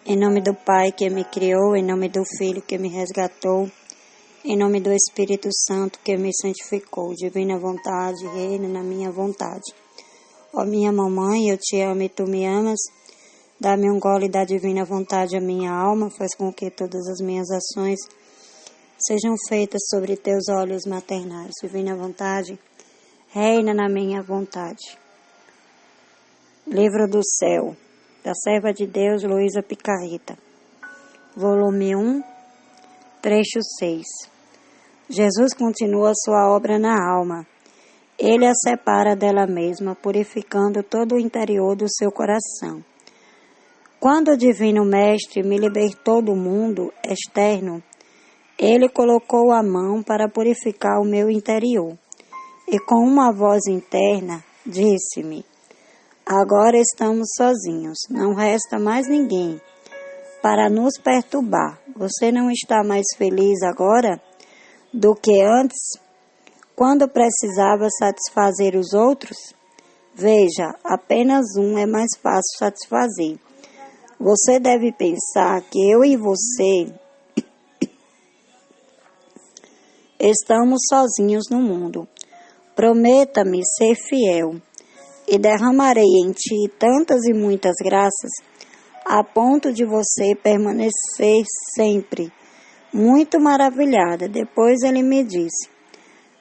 Em nome do Pai que me criou, em nome do Filho que me resgatou, em nome do Espírito Santo que me santificou, divina vontade, reina na minha vontade. Ó minha mamãe, eu te amo e tu me amas, dá-me um gole da divina vontade à minha alma, faz com que todas as minhas ações sejam feitas sobre teus olhos maternais. Divina vontade, reina na minha vontade. Livro do Céu, da Serva de Deus, Luísa Picarreta. Volume 1, trecho 6. Jesus continua sua obra na alma. Ele a separa dela mesma, purificando todo o interior do seu coração. Quando o Divino Mestre me libertou do mundo externo, ele colocou a mão para purificar o meu interior. E com uma voz interna, disse-me: agora estamos sozinhos, não resta mais ninguém para nos perturbar. Você não está mais feliz agora do que antes, quando precisava satisfazer os outros? Veja, apenas um é mais fácil satisfazer. Você deve pensar que eu e você estamos sozinhos no mundo. Prometa-me ser fiel, e derramarei em ti tantas e muitas graças, a ponto de você permanecer sempre muito maravilhada. Depois ele me disse: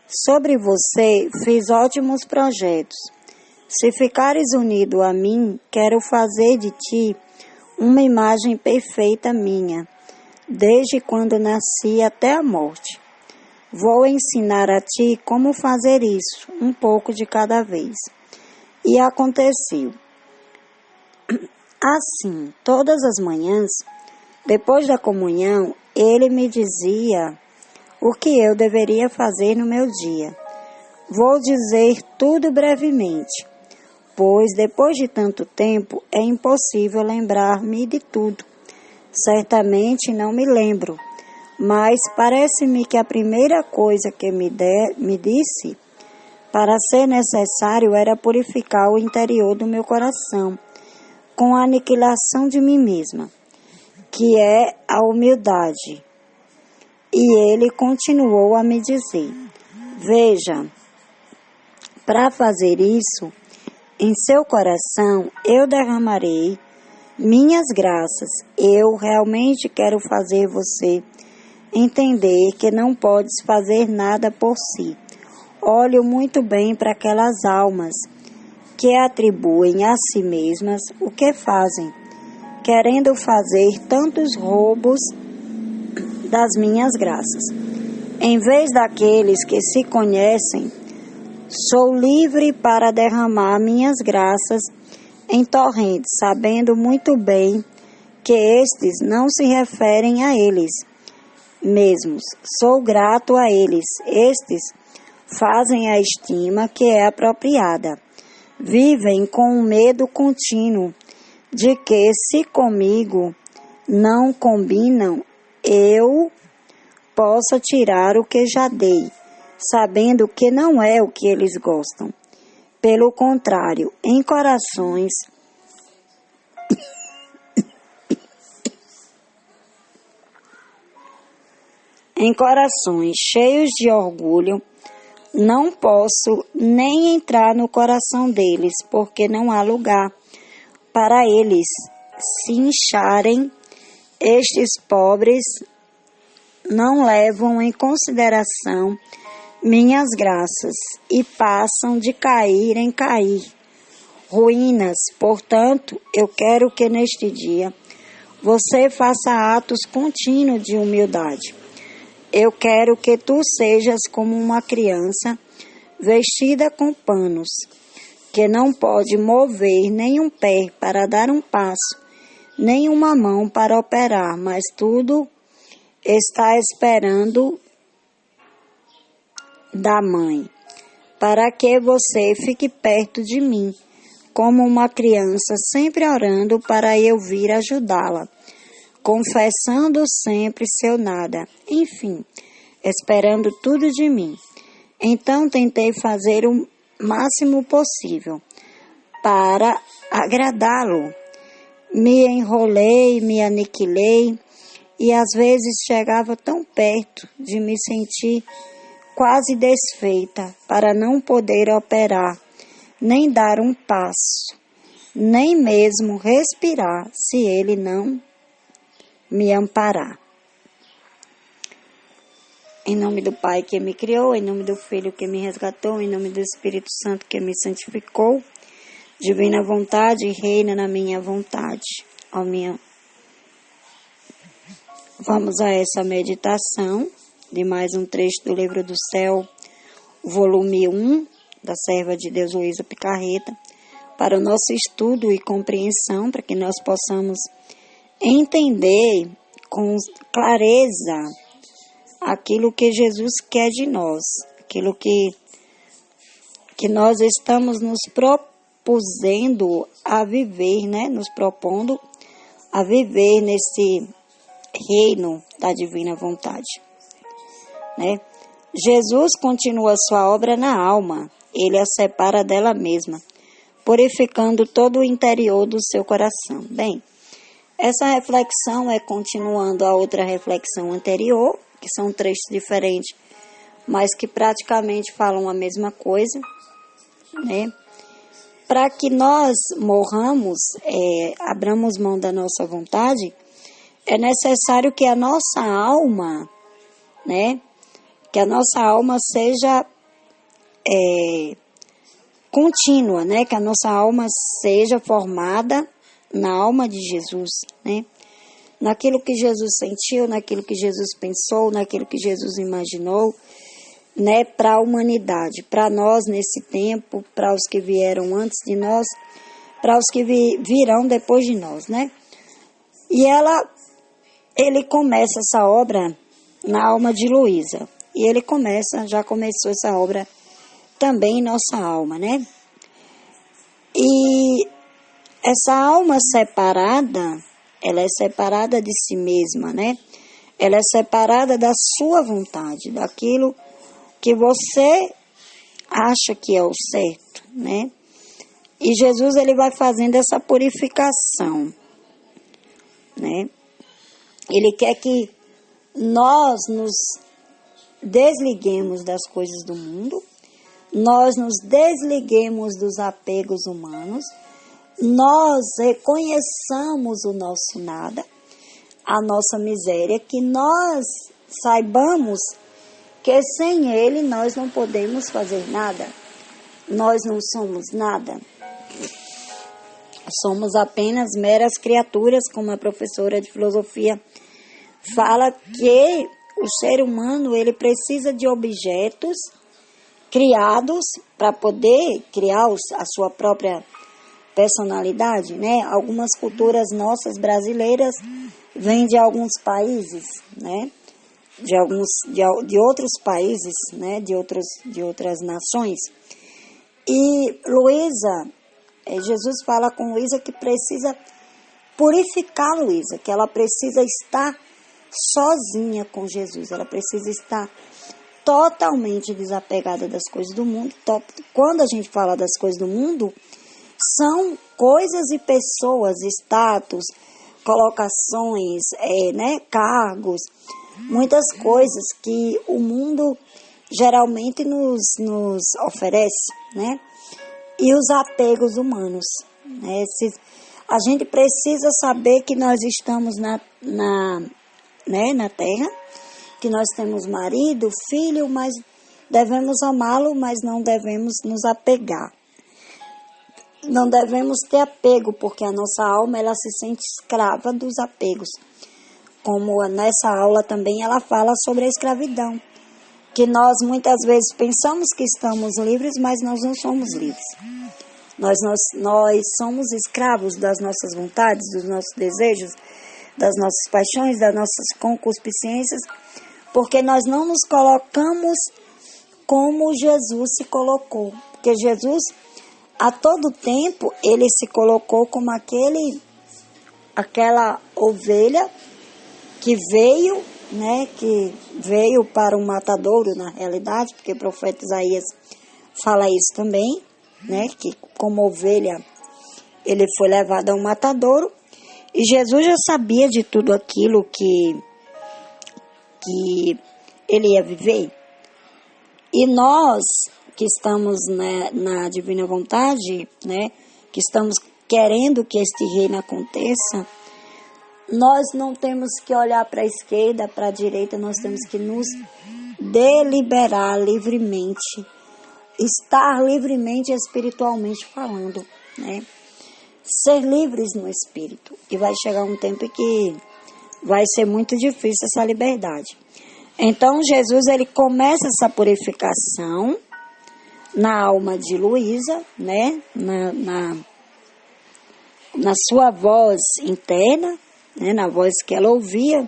sobre você fiz ótimos projetos. Se ficares unido a mim, quero fazer de ti uma imagem perfeita minha, desde quando nasci até a morte. Vou ensinar a ti como fazer isso, um pouco de cada vez. E aconteceu. Assim, todas as manhãs, depois da comunhão, ele me dizia o que eu deveria fazer no meu dia. Vou dizer tudo brevemente, pois depois de tanto tempo é impossível lembrar-me de tudo. Certamente não me lembro, mas parece-me que a primeira coisa que me disse para ser necessário era purificar o interior do meu coração, com a aniquilação de mim mesma, que é a humildade. E ele continuou a me dizer: veja, para fazer isso, em seu coração eu derramarei minhas graças. Eu realmente quero fazer você entender que não podes fazer nada por si. Olho muito bem para aquelas almas que atribuem a si mesmas o que fazem, querendo fazer tantos roubos das minhas graças. Em vez daqueles que se conhecem, sou livre para derramar minhas graças em torrentes, sabendo muito bem que estes não se referem a eles mesmos. Sou grato a eles. Estes fazem a estima que é apropriada. Vivem com um medo contínuo de que, se comigo não combinam, eu possa tirar o que já dei, sabendo que não é o que eles gostam. Pelo contrário, em corações cheios de orgulho, não posso nem entrar no coração deles, porque não há lugar para eles se incharem. Estes pobres não levam em consideração minhas graças e passam de cair em cair. Ruínas, portanto, eu quero que neste dia você faça atos contínuos de humildade. Eu quero que tu sejas como uma criança vestida com panos, que não pode mover nem um pé para dar um passo, nem uma mão para operar, mas tudo está esperando da mãe, para que você fique perto de mim, como uma criança sempre orando para eu vir ajudá-la, confessando sempre seu nada, enfim, esperando tudo de mim. Então tentei fazer o máximo possível para agradá-lo. me enrolei, me aniquilei e às vezes chegava tão perto de me sentir quase desfeita para não poder operar, nem dar um passo, nem mesmo respirar, se Ele não me amparar. Em nome do Pai que me criou, em nome do Filho que me resgatou, em nome do Espírito Santo que me santificou, divina vontade reina na minha vontade. Ó minha. Vamos a essa meditação de mais um trecho do Livro do Céu, volume 1, da serva de Deus Luísa Picarreta, para o nosso estudo e compreensão, para que nós possamos entender com clareza aquilo que Jesus quer de nós, aquilo que nós estamos nos propusendo a viver, né? Nos propondo a viver nesse reino da divina vontade, né? Jesus continua sua obra na alma, ele a separa dela mesma, purificando todo o interior do seu coração. Bem, essa reflexão é continuando a outra reflexão anterior, que são trechos diferentes, mas que praticamente falam a mesma coisa, né? Para que nós morramos, abramos mão da nossa vontade, é necessário que a nossa alma, né? Que a nossa alma seja contínua, né? Que a nossa alma seja formada na alma de Jesus, né? Naquilo que Jesus sentiu, naquilo que Jesus pensou, naquilo que Jesus imaginou, né, para a humanidade, para nós nesse tempo, para os que vieram antes de nós, para os que virão depois de nós, né? E ele começa essa obra na alma de Luísa, e ele já começou essa obra também em nossa alma, né? E essa alma separada, ela é separada de si mesma, né? Ela é separada da sua vontade, daquilo que você acha que é o certo, né? E Jesus, ele vai fazendo essa purificação, né? Ele quer que nós nos desliguemos das coisas do mundo, nós nos desliguemos dos apegos humanos, nós reconheçamos o nosso nada, a nossa miséria, que nós saibamos que sem Ele nós não podemos fazer nada, nós não somos nada, somos apenas meras criaturas, como a professora de filosofia fala, que o ser humano ele precisa de objetos criados para poder criar a sua própria personalidade, né? Algumas culturas nossas brasileiras vêm de alguns países, né? De outros países, né? De outras nações. E Luísa, Jesus fala com Luísa que precisa purificar Luísa, que ela precisa estar sozinha com Jesus, ela precisa estar totalmente desapegada das coisas do mundo. Quando a gente fala das coisas do mundo, são coisas e pessoas, status, colocações, né, cargos, muitas coisas que o mundo geralmente nos oferece, né? E os apegos humanos, né? A gente precisa saber que nós estamos na terra, que nós temos marido, filho, mas devemos amá-lo, mas não devemos nos apegar. Não devemos ter apego, porque a nossa alma ela se sente escrava dos apegos. Como nessa aula também ela fala sobre a escravidão, que nós muitas vezes pensamos que estamos livres, mas nós não somos livres. Nós somos escravos das nossas vontades, dos nossos desejos, das nossas paixões, das nossas concupiscências, porque nós não nos colocamos como Jesus se colocou. Porque Jesus, a todo tempo, ele se colocou como aquela ovelha que veio, né, que veio para um matadouro, na realidade, porque o profeta Isaías fala isso também, né, que como ovelha ele foi levado a um matadouro, E Jesus já sabia de tudo aquilo que ele ia viver. E nós que estamos, né, na divina vontade, né, que estamos querendo que este reino aconteça, nós não temos que olhar para a esquerda, para a direita, nós temos que nos deliberar livremente, estar livremente espiritualmente falando, né? Ser livres no espírito. E vai chegar um tempo que vai ser muito difícil essa liberdade. Então Jesus, ele começa essa purificação na alma de Luísa, né? Na sua voz interna, né? Na voz que ela ouvia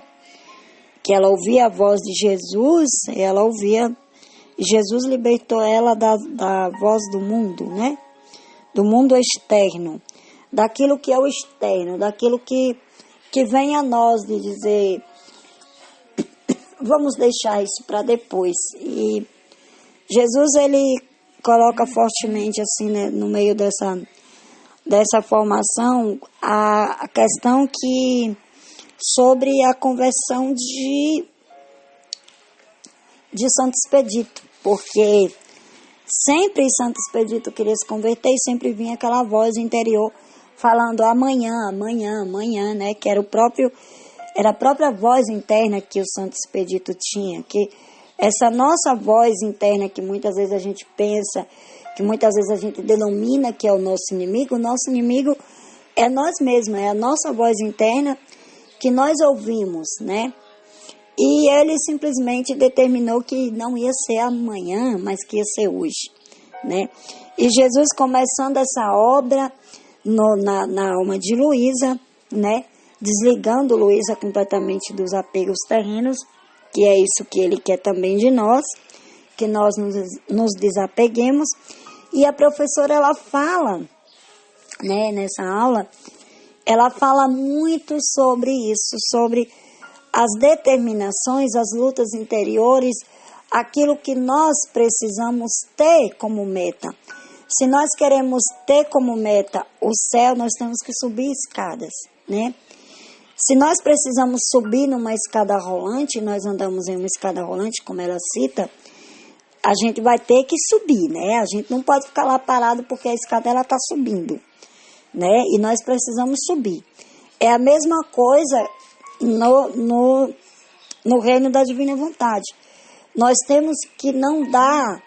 a voz de Jesus, ela ouvia, Jesus libertou ela da voz do mundo, né? Do mundo externo, daquilo que é o externo, daquilo que vem a nós de dizer, vamos deixar isso para depois. E Jesus, ele coloca fortemente assim, né, no meio dessa formação a questão que sobre a conversão de Santo Expedito, porque sempre Santo Expedito queria se converter e sempre vinha aquela voz interior falando amanhã, amanhã, amanhã, né? Que era a própria voz interna que o Santo Expedito tinha, que essa nossa voz interna que muitas vezes a gente pensa, que muitas vezes a gente denomina que é o nosso inimigo é nós mesmos, é a nossa voz interna que nós ouvimos, né? E ele simplesmente determinou que não ia ser amanhã, mas que ia ser hoje, né? E Jesus começando essa obra na alma de Luísa, né? Desligando Luísa completamente dos apegos terrenos, que é isso que ele quer também de nós, que nós nos desapeguemos. E a professora, ela fala, né, nessa aula, ela fala muito sobre isso, sobre as determinações, as lutas interiores, aquilo que nós precisamos ter como meta. Se nós queremos ter como meta o céu, nós temos que subir escadas, né? Se nós precisamos subir numa escada rolante, nós andamos em uma escada rolante, como ela cita, a gente vai ter que subir, né? A gente não pode ficar lá parado porque a escada ela está subindo, né? E nós precisamos subir. É a mesma coisa no reino da divina vontade. Nós temos que não dar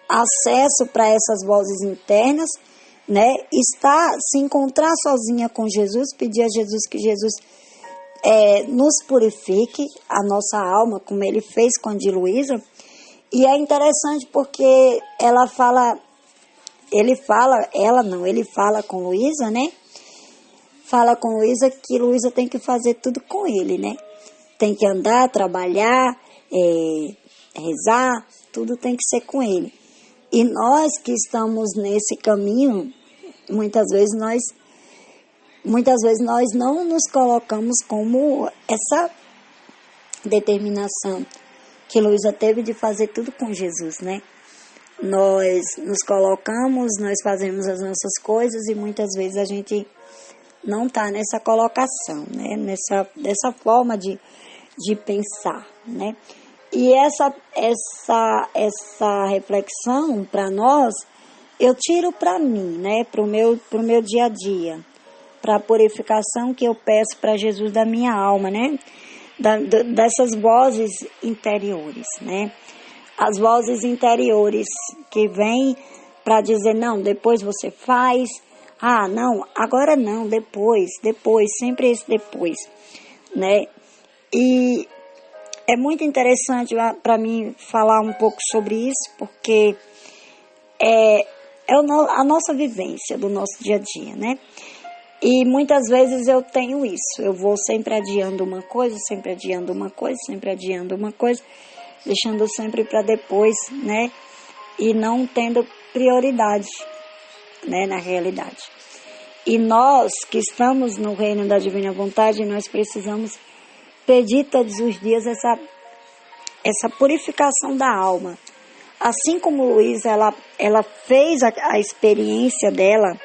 acesso para essas vozes internas, né? Se encontrar sozinha com Jesus, pedir a Jesus que Jesus nos purifique a nossa alma, como ele fez com a de Luísa. E é interessante porque ele fala com Luísa, né? Fala com Luísa que Luísa tem que fazer tudo com ele, né? Tem que andar, trabalhar, rezar, tudo tem que ser com ele. E nós que estamos nesse caminho, muitas vezes nós não nos colocamos como essa determinação que Luísa teve de fazer tudo com Jesus, né? Nós nos colocamos, nós fazemos as nossas coisas e muitas vezes a gente não está nessa colocação, né? Dessa forma de pensar, né? E essa reflexão para nós, eu tiro para mim, né? Para o meu dia a dia, para a purificação que eu peço para Jesus da minha alma, né? Dessas vozes interiores, né? As vozes interiores que vêm para dizer, não, depois você faz, não, agora não, depois, sempre esse depois, né? E é muito interessante para mim falar um pouco sobre isso, porque é a nossa vivência do nosso dia a dia, né? E muitas vezes eu tenho isso, eu vou sempre adiando uma coisa, deixando sempre para depois, né? E não tendo prioridade, né, na realidade. E nós que estamos no reino da divina vontade, nós precisamos pedir todos os dias essa purificação da alma. Assim como Luísa, ela fez a experiência dela,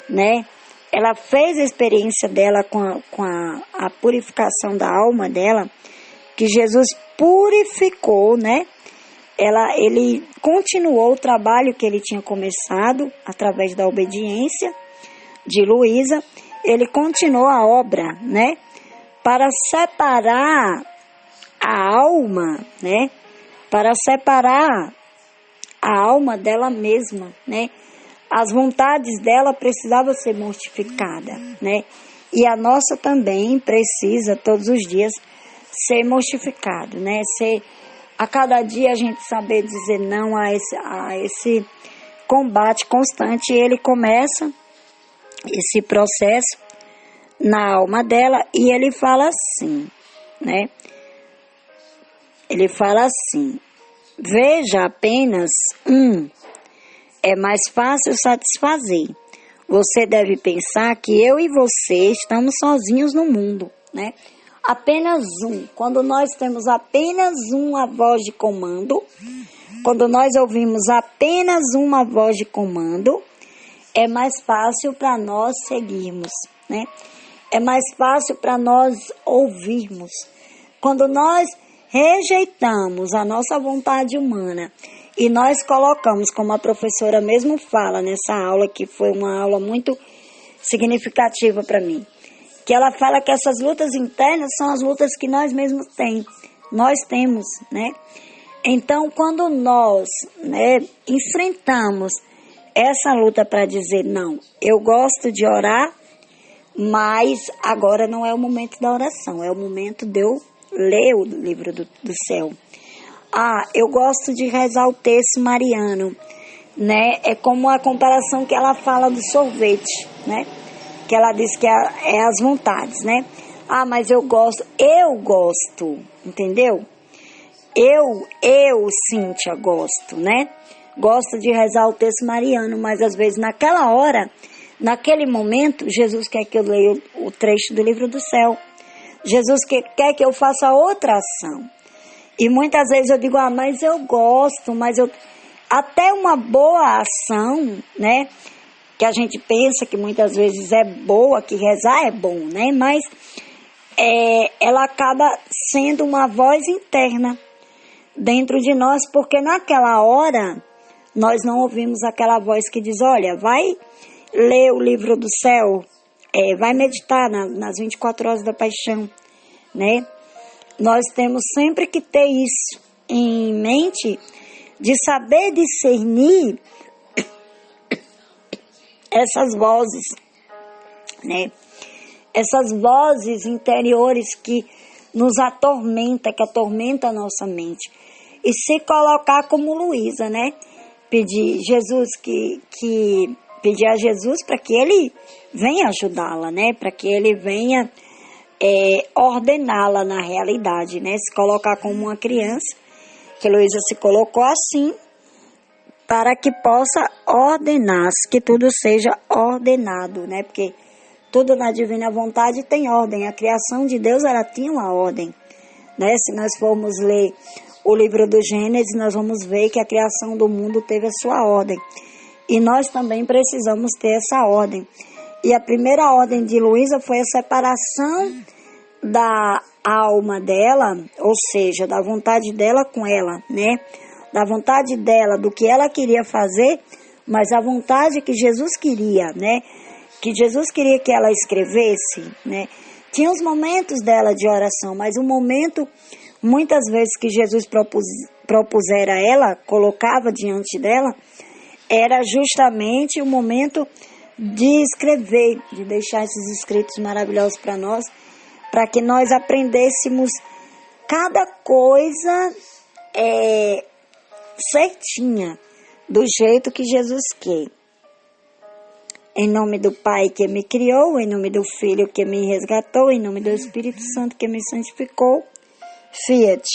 né? ela fez a experiência dela com a purificação da alma dela, que Jesus purificou, né? Ele continuou o trabalho que ele tinha começado através da obediência de Luísa. Ele continuou a obra, né? Para separar a alma, né? Para separar a alma dela mesma, né? As vontades dela precisavam ser mortificadas, né? E a nossa também precisa todos os dias ser mortificado, né? A cada dia a gente saber dizer não a esse combate constante. E ele começa esse processo na alma dela e ele fala assim, né? Ele fala assim: veja apenas é mais fácil satisfazer. Você deve pensar que eu e você estamos sozinhos no mundo, né? Apenas quando nós temos apenas uma voz de comando, quando nós ouvimos apenas uma voz de comando, é mais fácil para nós seguirmos, né? É mais fácil para nós ouvirmos. Quando nós rejeitamos a nossa vontade humana e nós colocamos, como a professora mesmo fala nessa aula, que foi uma aula muito significativa para mim, que ela fala que essas lutas internas são as lutas que nós mesmos temos, né? Então, quando nós, né, enfrentamos essa luta para dizer, não, eu gosto de orar, mas agora não é o momento da oração, é o momento de eu ler o livro do céu. Eu gosto de rezar o texto mariano, né? É como a comparação que ela fala do sorvete, né? Que ela diz que é as vontades, né? Mas eu gosto, entendeu? Cíntia, gosto, né? Gosto de rezar o texto mariano, mas às vezes naquela hora, naquele momento, Jesus quer que eu leia o trecho do livro do céu. Jesus quer que eu faça outra ação. E muitas vezes eu digo, mas eu gosto, até uma boa ação, né? Que a gente pensa que muitas vezes é boa, que rezar é bom, né? Mas ela acaba sendo uma voz interna dentro de nós, porque naquela hora nós não ouvimos aquela voz que diz, olha, vai ler o livro do céu, vai meditar nas 24 horas da paixão, né? Nós temos sempre que ter isso em mente, de saber discernir essas vozes, né? Essas vozes interiores que nos atormenta, que atormenta a nossa mente. E se colocar como Luísa, né? Pedir a Jesus para que ele venha ajudá-la, né? Para que ele venha ordená-la na realidade, né? Se colocar como uma criança, que Luísa se colocou assim, para que possa ordenar, que tudo seja ordenado, né? Porque tudo na divina vontade tem ordem. A criação de Deus, ela tinha uma ordem, né? Se nós formos ler o livro do Gênesis, nós vamos ver que a criação do mundo teve a sua ordem. E nós também precisamos ter essa ordem. E a primeira ordem de Luísa foi a separação da alma dela, ou seja, da vontade dela com ela, né? Da vontade dela, do que ela queria fazer, mas a vontade que Jesus queria, né? Que Jesus queria que ela escrevesse, né? Tinha os momentos dela de oração, mas o momento, muitas vezes, que Jesus propusera a ela, colocava diante dela, era justamente o momento de escrever, de deixar esses escritos maravilhosos para nós, para que nós aprendêssemos cada coisa certinha, do jeito que Jesus quer. Em nome do Pai que me criou, em nome do Filho que me resgatou, em nome do Espírito Santo que me santificou. Fiat.